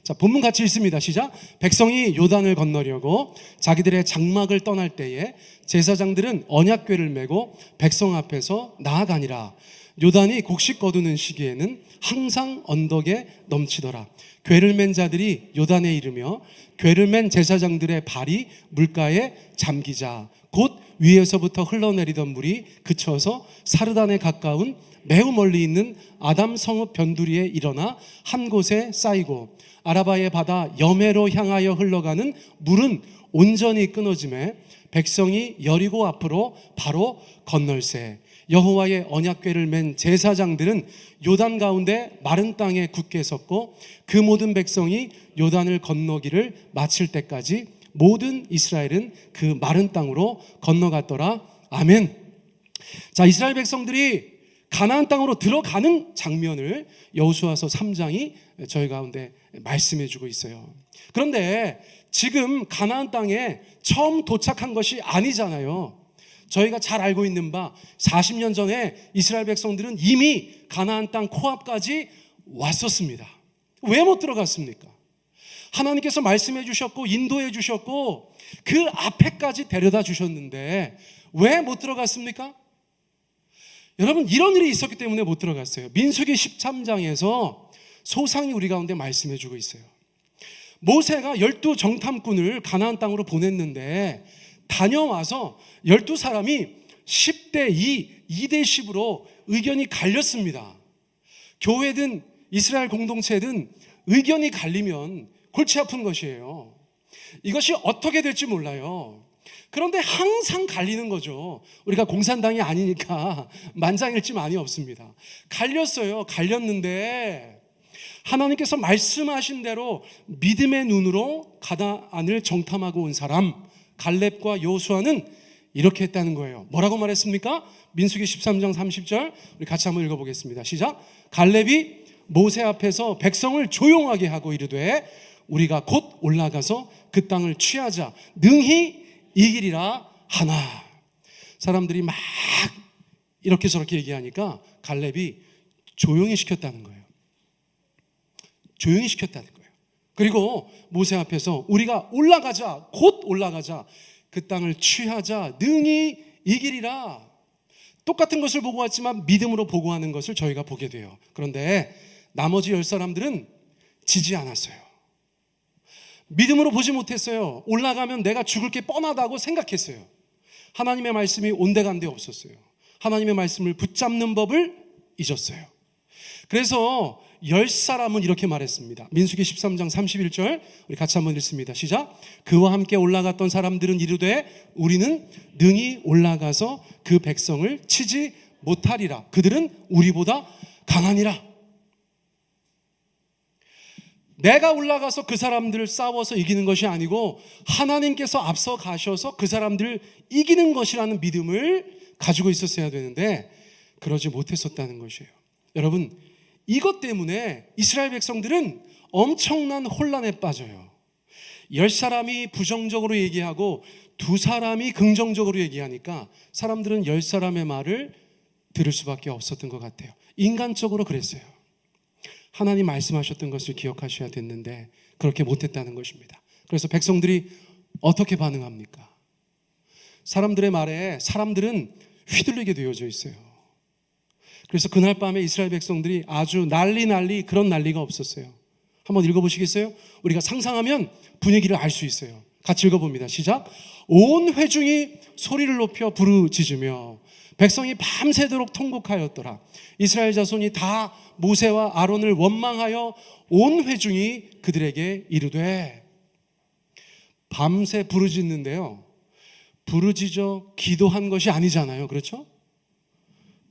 자, 본문 같이 읽습니다. 시작. 백성이 요단을 건너려고 자기들의 장막을 떠날 때에 제사장들은 언약궤를 메고 백성 앞에서 나아가니라. 요단이 곡식 거두는 시기에는 항상 언덕에 넘치더라. 궤를 맨 자들이 요단에 이르며 궤를 맨 제사장들의 발이 물가에 잠기자 곧 위에서부터 흘러내리던 물이 그쳐서 사르단에 가까운 매우 멀리 있는 아담 성읍 변두리에 일어나 한 곳에 쌓이고 아라바의 바다 여메로 향하여 흘러가는 물은 온전히 끊어짐에 백성이 여리고 앞으로 바로 건널세. 여호와의 언약궤를 맨 제사장들은 요단 가운데 마른 땅에 굳게 섰고 그 모든 백성이 요단을 건너기를 마칠 때까지 모든 이스라엘은 그 마른 땅으로 건너갔더라. 아멘. 자, 이스라엘 백성들이 가나안 땅으로 들어가는 장면을 여호수아서 3장이 저희 가운데 말씀해 주고 있어요. 그런데 지금 가나안 땅에 처음 도착한 것이 아니잖아요. 저희가 잘 알고 있는 바 40년 전에 이스라엘 백성들은 이미 가나안 땅 코앞까지 왔었습니다. 왜 못 들어갔습니까? 하나님께서 말씀해 주셨고 인도해 주셨고 그 앞에까지 데려다 주셨는데 왜 못 들어갔습니까? 여러분, 이런 일이 있었기 때문에 못 들어갔어요. 민수기 13장에서 소상히 우리 가운데 말씀해 주고 있어요. 모세가 12 정탐꾼을 가나안 땅으로 보냈는데 다녀와서 12사람이 10대 2, 2대 10으로 의견이 갈렸습니다. 교회든 이스라엘 공동체든 의견이 갈리면 골치 아픈 것이에요. 이것이 어떻게 될지 몰라요. 그런데 항상 갈리는 거죠. 우리가 공산당이 아니니까 만장일치만이 없습니다. 갈렸어요. 갈렸는데 하나님께서 말씀하신 대로 믿음의 눈으로 가나안을 정탐하고 온 사람 갈렙과 여호수아는 이렇게 했다는 거예요. 뭐라고 말했습니까? 민수기 13장 30절 우리 같이 한번 읽어보겠습니다. 시작. 갈렙이 모세 앞에서 백성을 조용하게 하고 이르되 우리가 곧 올라가서 그 땅을 취하자 능히 이기리라 하나. 사람들이 막 이렇게 저렇게 얘기하니까 갈렙이 조용히 시켰다는 거예요. 조용히 시켰다는 거예요. 그리고 모세 앞에서 우리가 올라가자, 곧 올라가자, 그 땅을 취하자, 능히 이기리라. 똑같은 것을 보고 왔지만 믿음으로 보고하는 것을 저희가 보게 돼요. 그런데 나머지 10사람들은 지지 않았어요. 믿음으로 보지 못했어요. 올라가면 내가 죽을 게 뻔하다고 생각했어요. 하나님의 말씀이 온데간데 없었어요. 하나님의 말씀을 붙잡는 법을 잊었어요. 그래서 10사람은 이렇게 말했습니다. 민수기 13장 31절 우리 같이 한번 읽습니다. 시작. 그와 함께 올라갔던 사람들은 이르되 우리는 능히 올라가서 그 백성을 치지 못하리라. 그들은 우리보다 강하니라. 내가 올라가서 그 사람들을 싸워서 이기는 것이 아니고 하나님께서 앞서 가셔서 그 사람들을 이기는 것이라는 믿음을 가지고 있었어야 되는데 그러지 못했었다는 것이에요. 여러분, 이것 때문에 이스라엘 백성들은 엄청난 혼란에 빠져요. 10사람이 부정적으로 얘기하고 2사람이 긍정적으로 얘기하니까 사람들은 10사람의 말을 들을 수밖에 없었던 것 같아요. 인간적으로 그랬어요. 하나님 말씀하셨던 것을 기억하셔야 됐는데 그렇게 못했다는 것입니다. 그래서 백성들이 어떻게 반응합니까? 사람들의 말에 사람들은 휘둘리게 되어져 있어요. 그래서 그날 밤에 이스라엘 백성들이 아주 난리 그런 난리가 없었어요. 한번 읽어보시겠어요? 우리가 상상하면 분위기를 알 수 있어요. 같이 읽어봅니다. 시작. 온 회중이 소리를 높여 부르짖으며 백성이 밤새도록 통곡하였더라. 이스라엘 자손이 다 모세와 아론을 원망하여 온 회중이 그들에게 이르되. 밤새 부르짖는데요, 부르짖어 기도한 것이 아니잖아요. 그렇죠?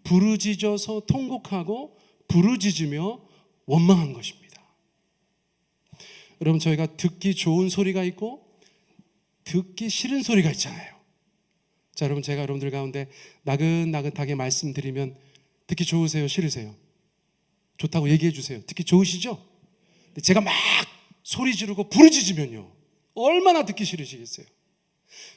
부르짖어서 통곡하고 부르짖으며 원망한 것입니다. 여러분, 저희가 듣기 좋은 소리가 있고 듣기 싫은 소리가 있잖아요. 자, 여러분, 제가 여러분들 가운데 나긋나긋하게 말씀드리면 듣기 좋으세요? 싫으세요? 좋다고 얘기해 주세요. 듣기 좋으시죠? 근데 제가 막 소리 지르고 부르짖으면요, 얼마나 듣기 싫으시겠어요?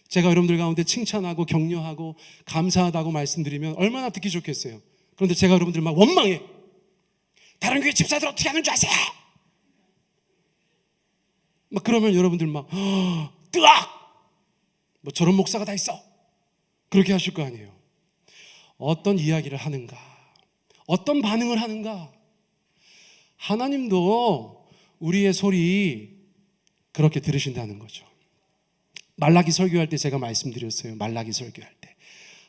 제가 여러분들 가운데 칭찬하고 격려하고 감사하다고 말씀드리면 얼마나 듣기 좋겠어요? 그런데 제가 여러분들 막 원망해. 다른 교회 집사들 어떻게 하는 줄 아세요? 막 그러면 여러분들 막 뜨악! 뭐 저런 목사가 다 있어. 그렇게 하실 거 아니에요. 어떤 이야기를 하는가, 어떤 반응을 하는가. 하나님도 우리의 소리 그렇게 들으신다는 거죠. 말라기 설교할 때 제가 말씀드렸어요. 말라기 설교할 때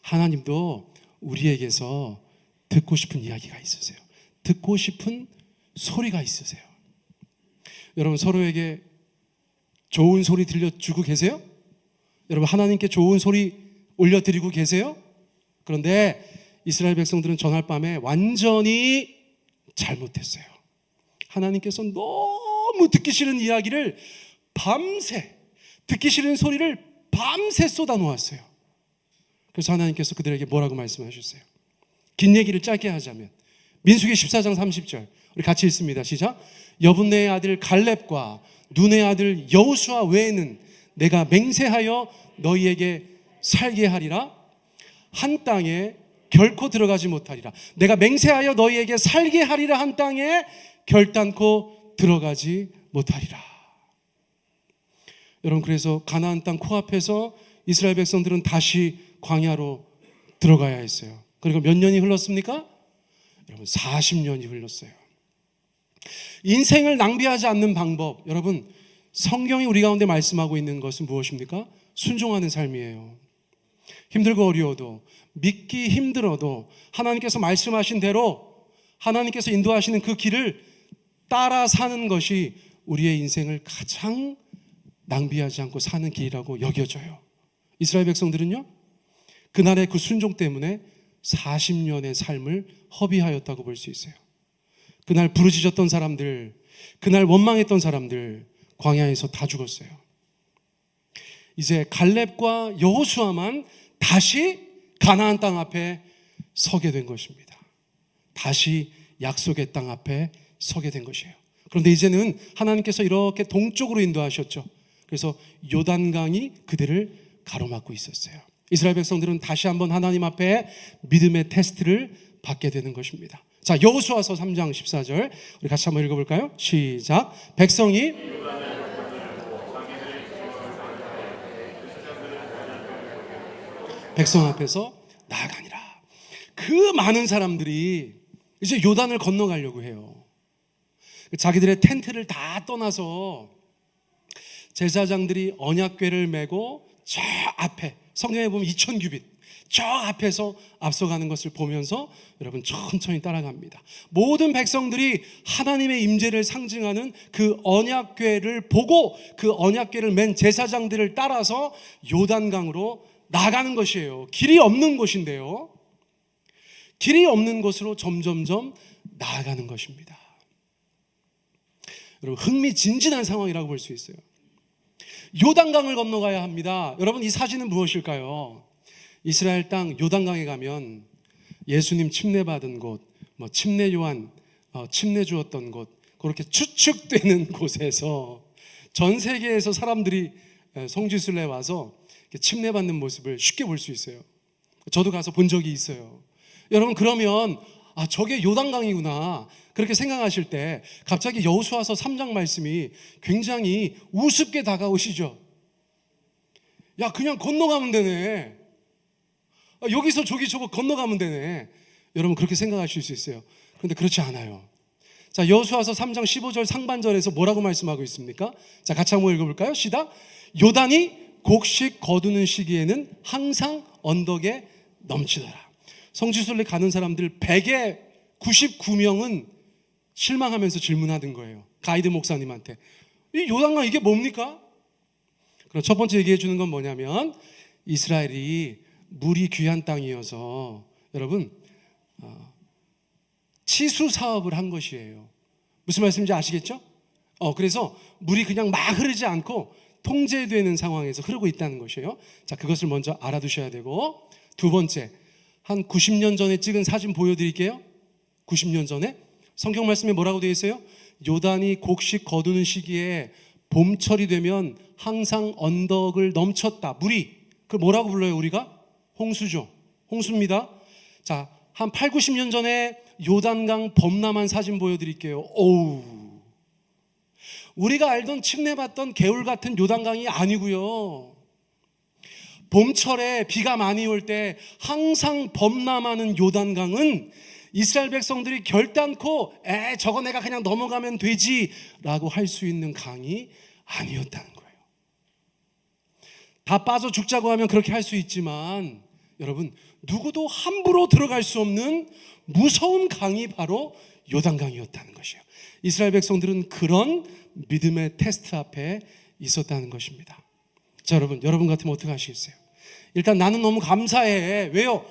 하나님도 우리에게서 듣고 싶은 이야기가 있으세요. 듣고 싶은 소리가 있으세요. 여러분 서로에게 좋은 소리 들려주고 계세요? 여러분 하나님께 좋은 소리 올려드리고 계세요? 그런데 이스라엘 백성들은 전날 밤에 완전히 잘못했어요. 하나님께서 너무 듣기 싫은 이야기를 밤새, 듣기 싫은 소리를 밤새 쏟아 놓았어요. 그래서 하나님께서 그들에게 뭐라고 말씀하셨어요? 긴 얘기를 짧게 하자면 민수기 14장 30절 우리 같이 읽습니다. 시작. 여분네의 아들 갈렙과 눈의 아들 여호수아 외에는 내가 맹세하여 너희에게 살게 하리라. 한 땅에 결코 들어가지 못하리라. 내가 맹세하여 너희에게 살게 하리라. 한 땅에 결단코 들어가지 못하리라. 여러분 그래서 가나안 땅 코앞에서 이스라엘 백성들은 다시 광야로 들어가야 했어요. 그리고 몇 년이 흘렀습니까? 여러분 40년이 흘렀어요. 인생을 낭비하지 않는 방법, 여러분 성경이 우리 가운데 말씀하고 있는 것은 무엇입니까? 순종하는 삶이에요. 힘들고 어려워도, 믿기 힘들어도 하나님께서 말씀하신 대로 하나님께서 인도하시는 그 길을 따라 사는 것이 우리의 인생을 가장 낭비하지 않고 사는 길이라고 여겨져요. 이스라엘 백성들은요, 그날의 그 순종 때문에 40년의 삶을 허비하였다고 볼 수 있어요. 그날 부르짖었던 사람들, 그날 원망했던 사람들 광야에서 다 죽었어요. 이제 갈렙과 여호수아만 다시 가나안 땅 앞에 서게 된 것입니다. 다시 약속의 땅 앞에 서게 된 것이에요. 그런데 이제는 하나님께서 이렇게 동쪽으로 인도하셨죠. 그래서 요단강이 그들을 가로막고 있었어요. 이스라엘 백성들은 다시 한번 하나님 앞에 믿음의 테스트를 받게 되는 것입니다. 자, 여호수아서 3장 14절 우리 같이 한번 읽어볼까요? 시작. 백성이 백성 앞에서 나아가니라. 그 많은 사람들이 이제 요단을 건너가려고 해요. 자기들의 텐트를 다 떠나서 제사장들이 언약궤를 메고 저 앞에, 성경에 보면 2000규빗 저 앞에서 앞서가는 것을 보면서 여러분 천천히 따라갑니다. 모든 백성들이 하나님의 임재를 상징하는 그 언약궤를 보고 그 언약궤를 맨 제사장들을 따라서 요단강으로 나가는 것이에요. 길이 없는 곳인데요, 길이 없는 곳으로 점점점 나아가는 것입니다. 여러분 흥미진진한 상황이라고 볼 수 있어요. 요단강을 건너가야 합니다. 여러분 이 사진은 무엇일까요? 이스라엘 땅 요단강에 가면 예수님 침례받은 곳, 침례 요한 침례 주었던 곳, 그렇게 추측되는 곳에서 전 세계에서 사람들이 성지순례 와서 침례받는 모습을 쉽게 볼 수 있어요. 저도 가서 본 적이 있어요. 여러분 그러면 저게 요단강이구나 그렇게 생각하실 때 갑자기 여호수아서 3장 말씀이 굉장히 우습게 다가오시죠. 야 그냥 건너가면 되네, 여기서 저기 저거 건너가면 되네, 여러분 그렇게 생각하실 수 있어요. 그런데 그렇지 않아요. 자, 여호수아서 3장 15절 상반절에서 뭐라고 말씀하고 있습니까? 자, 같이 한번 읽어볼까요? 시작. 요단이 곡식 거두는 시기에는 항상 언덕에 넘치더라. 성지순례 가는 사람들 100에 99명은 실망하면서 질문하던 거예요. 가이드 목사님한테 이 요단강 이게 뭡니까? 그럼 첫 번째 얘기해 주는 건 뭐냐면 이스라엘이 물이 귀한 땅이어서 여러분 치수 사업을 한 것이에요. 무슨 말씀인지 아시겠죠? 그래서 물이 그냥 막 흐르지 않고 통제되는 상황에서 흐르고 있다는 것이에요. 자, 그것을 먼저 알아두셔야 되고, 두 번째, 한 90년 전에 찍은 사진 보여드릴게요. 90년 전에 성경 말씀에 뭐라고 되어 있어요? 요단이 곡식 거두는 시기에 봄철이 되면 항상 언덕을 넘쳤다. 물이 그 뭐라고 불러요? 우리가 홍수죠. 홍수입니다. 자, 한 8, 90년 전에 요단강 범람한 사진 보여드릴게요. 오우, 우리가 알던 침례받던 개울 같은 요단강이 아니고요. 봄철에 비가 많이 올 때 항상 범람하는 요단강은 이스라엘 백성들이 결단코 저거 내가 그냥 넘어가면 되지라고 할 수 있는 강이 아니었다는 거예요. 다 빠져 죽자고 하면 그렇게 할 수 있지만 여러분, 누구도 함부로 들어갈 수 없는 무서운 강이 바로 요단강이었다는 것이에요. 이스라엘 백성들은 그런 믿음의 테스트 앞에 있었다는 것입니다. 자, 여러분 같으면 어떻게 하시겠어요? 일단 나는 너무 감사해. 왜요?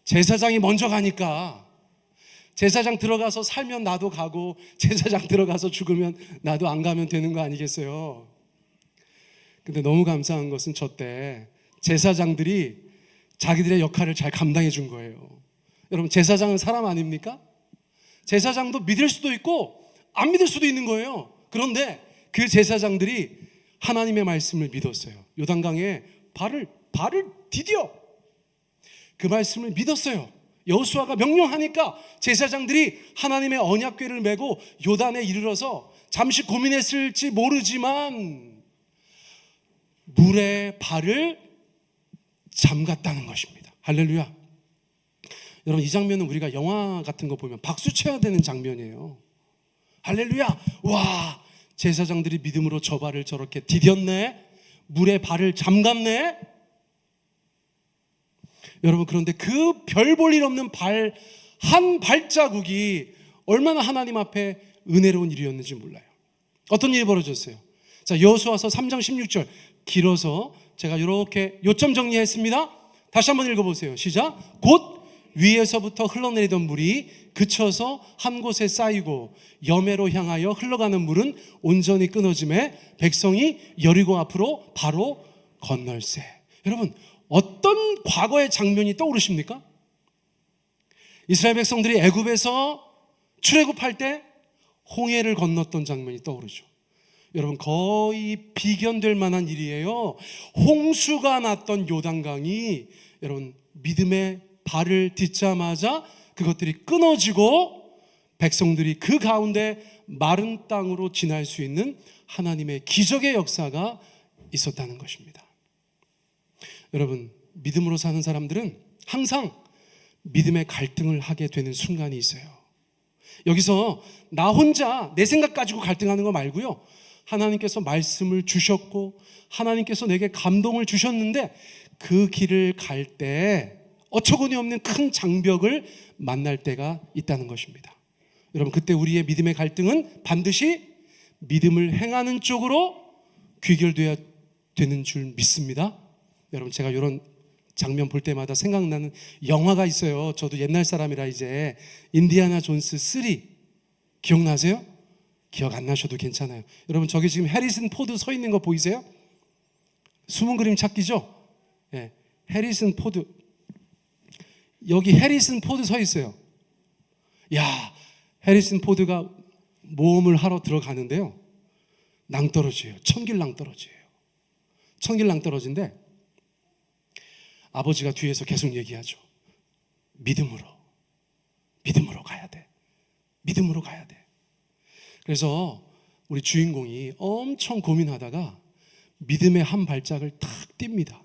제사장이 먼저 가니까. 제사장 들어가서 살면 나도 가고, 제사장 들어가서 죽으면 나도 안 가면 되는 거 아니겠어요? 근데 너무 감사한 것은 저 때 제사장들이 자기들의 역할을 잘 감당해 준 거예요. 여러분, 제사장은 사람 아닙니까? 제사장도 믿을 수도 있고 안 믿을 수도 있는 거예요. 그런데 그 제사장들이 하나님의 말씀을 믿었어요. 요단강에 발을 디뎌 그 말씀을 믿었어요. 여호수아가 명령하니까 제사장들이 하나님의 언약궤를 메고 요단에 이르러서 잠시 고민했을지 모르지만 물에 발을 잠갔다는 것입니다. 할렐루야. 여러분, 이 장면은 우리가 영화 같은 거 보면 박수 쳐야 되는 장면이에요. 할렐루야. 와, 제사장들이 믿음으로 저 발을 저렇게 디뎠네. 물에 발을 잠갔네. 여러분, 그런데 그 별 볼 일 없는 발 한 발자국이 얼마나 하나님 앞에 은혜로운 일이었는지 몰라요. 어떤 일이 벌어졌어요? 자, 여호수아서 3장 16절 길어서 제가 이렇게 요점 정리했습니다. 다시 한번 읽어보세요. 시작. 곧 위에서부터 흘러내리던 물이 그쳐서 한 곳에 쌓이고 여매로 향하여 흘러가는 물은 온전히 끊어짐에 백성이 여리고 앞으로 바로 건널세. 여러분, 어떤 과거의 장면이 떠오르십니까? 이스라엘 백성들이 애굽에서 출애굽할 때 홍해를 건넜던 장면이 떠오르죠. 여러분, 거의 비견될 만한 일이에요. 홍수가 났던 요단강이 여러분 믿음의 발을 딛자마자 그것들이 끊어지고 백성들이 그 가운데 마른 땅으로 지날 수 있는 하나님의 기적의 역사가 있었다는 것입니다. 여러분, 믿음으로 사는 사람들은 항상 믿음의 갈등을 하게 되는 순간이 있어요. 여기서 나 혼자 내 생각 가지고 갈등하는 거 말고요, 하나님께서 말씀을 주셨고 하나님께서 내게 감동을 주셨는데 그 길을 갈 때 어처구니 없는 큰 장벽을 만날 때가 있다는 것입니다. 여러분, 그때 우리의 믿음의 갈등은 반드시 믿음을 행하는 쪽으로 귀결되어야 되는 줄 믿습니다. 여러분, 제가 이런 장면 볼 때마다 생각나는 영화가 있어요. 저도 옛날 사람이라 이제 인디아나 존스 3 기억나세요? 기억 안 나셔도 괜찮아요. 여러분, 저기 지금 해리슨 포드 서 있는 거 보이세요? 숨은 그림 찾기죠? 네, 해리슨 포드. 여기 해리슨 포드 서 있어요. 야, 해리슨 포드가 모험을 하러 들어가는데요, 낭떠러지예요. 천길 낭떠러지예요. 천길 낭떠러지인데 아버지가 뒤에서 계속 얘기하죠. 믿음으로 가야 돼. 믿음으로 가야 돼. 그래서 우리 주인공이 엄청 고민하다가 믿음의 한 발짝을 탁 띱니다.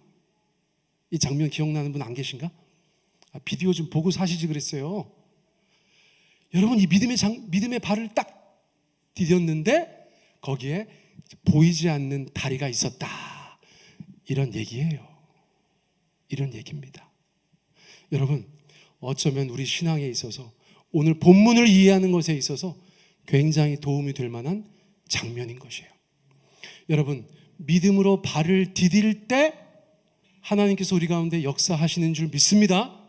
이 장면 기억나는 분 안 계신가? 비디오 좀 보고 사시지 그랬어요. 여러분, 이 믿음의 발을 딱 디뎠는데 거기에 보이지 않는 다리가 있었다. 이런 얘기예요. 이런 얘기입니다. 여러분, 어쩌면 우리 신앙에 있어서 오늘 본문을 이해하는 것에 있어서 굉장히 도움이 될 만한 장면인 것이에요. 여러분, 믿음으로 발을 디딜 때 하나님께서 우리 가운데 역사하시는 줄 믿습니다.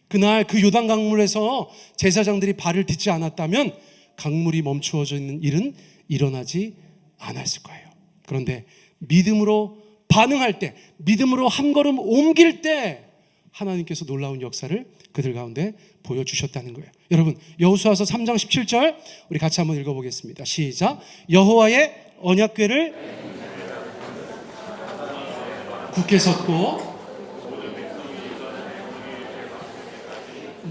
그날 그 요단 강물에서 제사장들이 발을 딛지 않았다면 강물이 멈추어져 있는 일은 일어나지 않았을 거예요. 그런데 믿음으로 반응할 때, 믿음으로 한 걸음 옮길 때 하나님께서 놀라운 역사를 그들 가운데 보여주셨다는 거예요. 여러분, 여호수아서 3장 17절 우리 같이 한번 읽어보겠습니다. 시작. 여호와의 언약궤를 굳게 섰고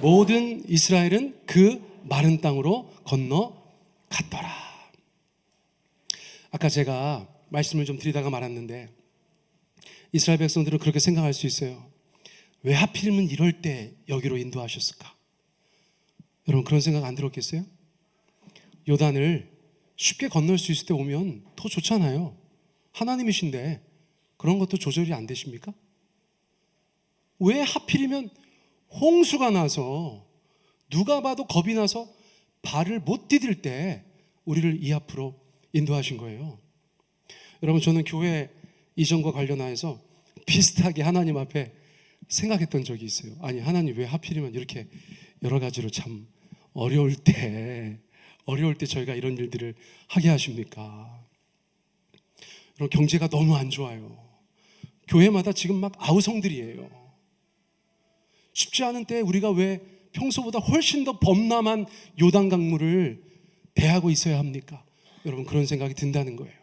모든 이스라엘은 그 마른 땅으로 건너갔더라. 아까 제가 말씀을 좀 드리다가 말았는데 이스라엘 백성들은 그렇게 생각할 수 있어요. 왜 하필이면 이럴 때 여기로 인도하셨을까? 여러분 그런 생각 안 들었겠어요? 요단을 쉽게 건널 수 있을 때 오면 더 좋잖아요. 하나님이신데 그런 것도 조절이 안 되십니까? 왜 하필이면 홍수가 나서 누가 봐도 겁이 나서 발을 못 디딜 때 우리를 이 앞으로 인도하신 거예요. 여러분 저는 교회 이전과 관련하여서 비슷하게 하나님 앞에 생각했던 적이 있어요. 아니 하나님 왜 하필이면 이렇게 여러 가지로 참 어려울 때 저희가 이런 일들을 하게 하십니까? 여러분 경제가 너무 안 좋아요. 교회마다 지금 막 아우성들이에요. 쉽지 않은 때에 우리가 왜 평소보다 훨씬 더 범람한 요단 강물을 대하고 있어야 합니까? 여러분 그런 생각이 든다는 거예요.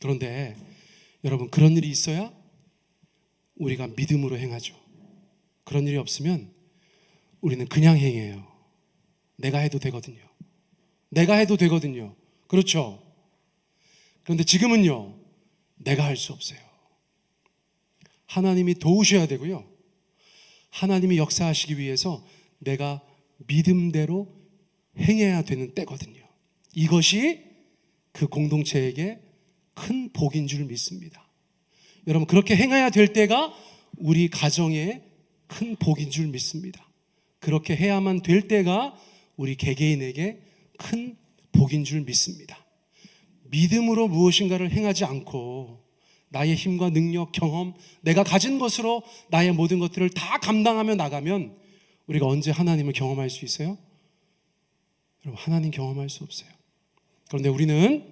그런데 여러분 그런 일이 있어야 우리가 믿음으로 행하죠. 그런 일이 없으면 우리는 그냥 행해요. 내가 해도 되거든요. 내가 해도 되거든요. 그렇죠? 그런데 지금은요, 내가 할 수 없어요. 하나님이 도우셔야 되고요. 하나님이 역사하시기 위해서 내가 믿음대로 행해야 되는 때거든요. 이것이 그 공동체에게 큰 복인 줄 믿습니다. 여러분 그렇게 행해야 될 때가 우리 가정의 큰 복인 줄 믿습니다. 그렇게 해야만 될 때가 우리 개개인에게 큰 복인 줄 믿습니다. 믿음으로 무엇인가를 행하지 않고 나의 힘과 능력, 경험, 내가 가진 것으로 나의 모든 것들을 다 감당하며 나가면 우리가 언제 하나님을 경험할 수 있어요? 여러분 하나님 경험할 수 없어요. 그런데 우리는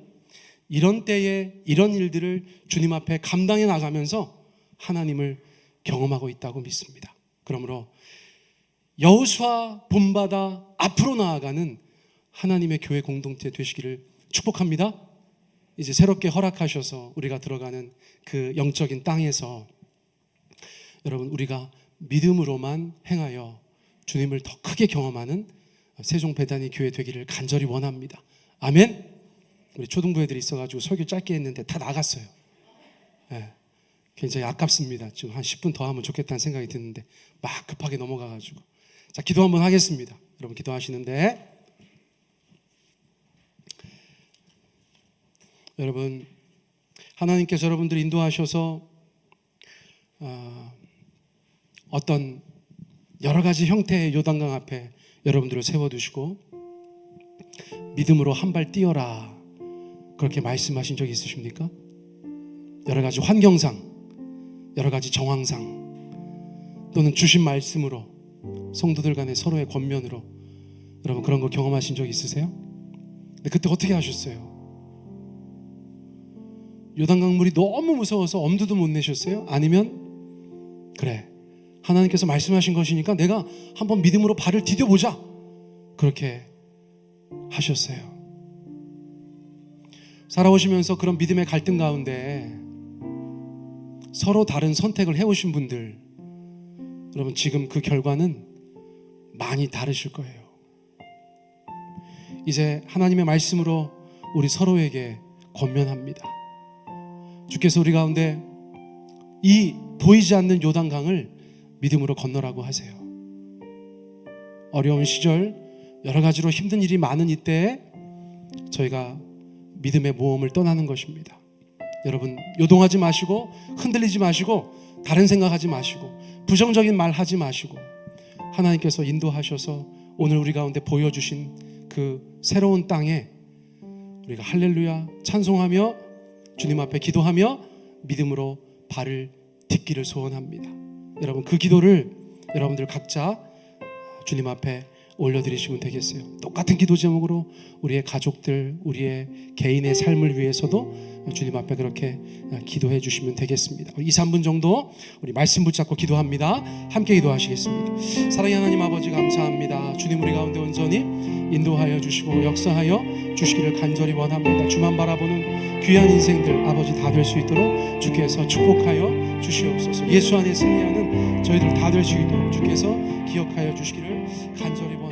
이런 때에 이런 일들을 주님 앞에 감당해 나가면서 하나님을 경험하고 있다고 믿습니다. 그러므로 여호수아 본받아 앞으로 나아가는 하나님의 교회 공동체 되시기를 축복합니다. 이제 새롭게 허락하셔서 우리가 들어가는 그 영적인 땅에서 여러분 우리가 믿음으로만 행하여 주님을 더 크게 경험하는 세종배단위 교회 되기를 간절히 원합니다. 아멘. 우리 초등부 애들이 있어가지고 설교 짧게 했는데 다 나갔어요. 네, 굉장히 아깝습니다. 지금 한 10분 더 하면 좋겠다는 생각이 드는데 막 급하게 넘어가가지고. 자, 기도 한번 하겠습니다. 여러분 기도하시는데 여러분 하나님께서 여러분들 인도하셔서 어떤 여러 가지 형태의 요단강 앞에 여러분들을 세워두시고 믿음으로 한 발 뛰어라 그렇게 말씀하신 적이 있으십니까? 여러 가지 환경상 여러 가지 정황상 또는 주신 말씀으로 성도들 간의 서로의 권면으로 여러분 그런 거 경험하신 적 있으세요? 근데 그때 어떻게 하셨어요? 요단강물이 너무 무서워서 엄두도 못 내셨어요? 아니면 그래 하나님께서 말씀하신 것이니까 내가 한번 믿음으로 발을 디뎌보자 그렇게 하셨어요. 살아오시면서 그런 믿음의 갈등 가운데 서로 다른 선택을 해오신 분들 여러분 지금 그 결과는 많이 다르실 거예요. 이제 하나님의 말씀으로 우리 서로에게 권면합니다. 주께서 우리 가운데 이 보이지 않는 요단강을 믿음으로 건너라고 하세요. 어려운 시절 여러 가지로 힘든 일이 많은 이때에 저희가 믿음의 모험을 떠나는 것입니다. 여러분 요동하지 마시고 흔들리지 마시고 다른 생각하지 마시고 부정적인 말 하지 마시고 하나님께서 인도하셔서 오늘 우리 가운데 보여주신 그 새로운 땅에 우리가 할렐루야 찬송하며 주님 앞에 기도하며 믿음으로 발을 딛기를 소원합니다. 여러분 그 기도를 여러분들 각자 주님 앞에 올려드리시면 되겠어요. 똑같은 기도 제목으로 우리의 가족들, 우리의 개인의 삶을 위해서도 주님 앞에 그렇게 기도해 주시면 되겠습니다. 2, 3분 정도 우리 말씀 붙잡고 기도합니다. 함께 기도하시겠습니다. 사랑의 하나님 아버지 감사합니다. 주님 우리 가운데 온전히 인도하여 주시고 역사하여 주시기를 간절히 원합니다. 주만 바라보는 귀한 인생들 아버지 다 될 수 있도록 주께서 축복하여 주시옵소서. 예수 안에 승리하는 저희들 다 될 수 있도록 주께서 기억하여 주시기를 간절히 원합니다.